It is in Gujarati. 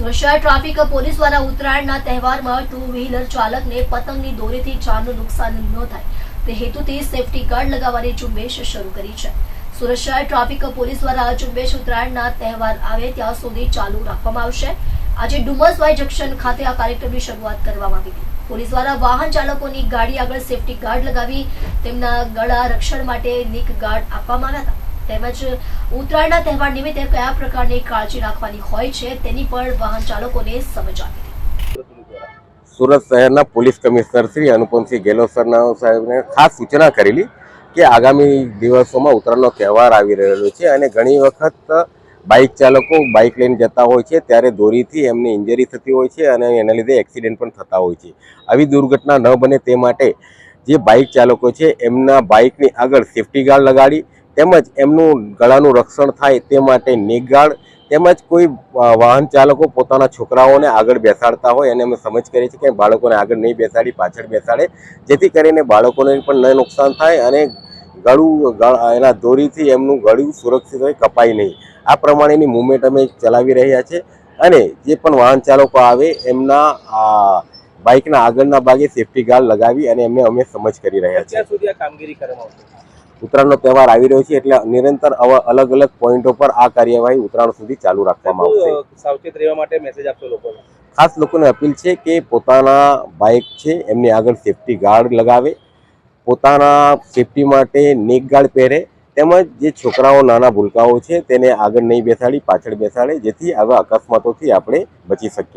સુરત ટ્રાફિક પોલીસ દ્વારા ઉત્તરાયણના તહેવારમાં ટુ વ્હીલર ચાલકને પતંગની દોરીથી જાનનું નુકસાન ન થાય તે હેતુથી સેફટી ગાર્ડ લગાવવાની ઝુંબેશ શરૂ કરી છે। સુરત શહેર ટ્રાફિક પોલીસ દ્વારા આ ઝુંબેશ ઉત્તરાયણના તહેવાર આવે ત્યાં સુધી ચાલુ રાખવામાં આવશે। આજે ડુમસવાઈ જંકશન ખાતે આ કાર્યક્રમની શરૂઆત કરવામાં આવી હતી। પોલીસ દ્વારા વાહન ચાલકોની ગાડી આગળ સેફટી ગાર્ડ લગાવી તેમના ગળા રક્ષણ માટે નિક ગાર્ડ આપવામાં આવ્યા હતા। તેમજ ઉત્તરાયણના તહેવાર નિમિત્તે કયા પ્રકારની કાળજી રાખવાની હોય છે તેની પણ વાહન ચાલકોને સમજ આપી હતી। સુરત શહેરના પોલીસ કમિશનર શ્રી અનુપમસિંહ ગેહલોત સાહેબને ખાસ સૂચના કરેલી કે આગામી દિવસોમાં ઉત્તરાયણનો તહેવાર આવી રહેલો છે અને ઘણી વખત બાઇક ચાલકો બાઇક લઈને જતા હોય છે ત્યારે દોરીથી એમને ઇન્જરી થતી હોય છે અને એના લીધે એક્સિડન્ટ પણ થતા હોય છે। આવી દુર્ઘટના ન બને તે માટે જે બાઇક ચાલકો છે એમના બાઇકની આગળ સેફટી ગાર્ડ લગાડી તેમજ એમનું ગળાનું રક્ષણ થાય તે માટે નેક ગાર્ડ તેમજ કોઈ વાહન ચાલકો પોતાના છોકરાઓને આગળ બેસાડતા હોય અને અમે સમજ કરીએ છીએ કે બાળકોને આગળ નહીં બેસાડી પાછળ બેસાડે જેથી કરીને બાળકોને પણ ન નુકસાન થાય અને ગળું એના દોરીથી એમનું ગળું સુરક્ષિત હોય કપાય નહીં। આ પ્રમાણેની મૂવમેન્ટ અમે ચલાવી રહ્યા છે અને જે પણ વાહન ચાલકો આવે એમના બાઇકના આગળના ભાગે સેફટી ગાર્ડ લગાવી અને એમને અમે સમજ કરી રહ્યા છીએ। અત્યાર સુધી આ કામગીરી કરવામાં આવશે। ઉત્તરાયણનો તહેવાર આવી રહ્યો છે એટલે નિરંતર અલગ અલગ પોઈન્ટો પર આ કાર્યવાહી ઉત્તરાયણ સુધી ચાલુ રાખવામાં આવશે। સાવચેત રહેવા માટે મેસેજ આપશો લોકોને? ખાસ લોકોને અપીલ છે કે પોતાના બાઇક છે એમની આગળ સેફટી ગાર્ડ લગાવે, પોતાના સેફટી માટે નેક ગાર્ડ પહેરે તેમજ જે છોકરાઓ નાના ભૂલકાઓ છે તેને આગળ નહીં બેસાડી પાછળ બેસાડે જેથી આવા અકસ્માતોથી આપણે બચી શકીએ।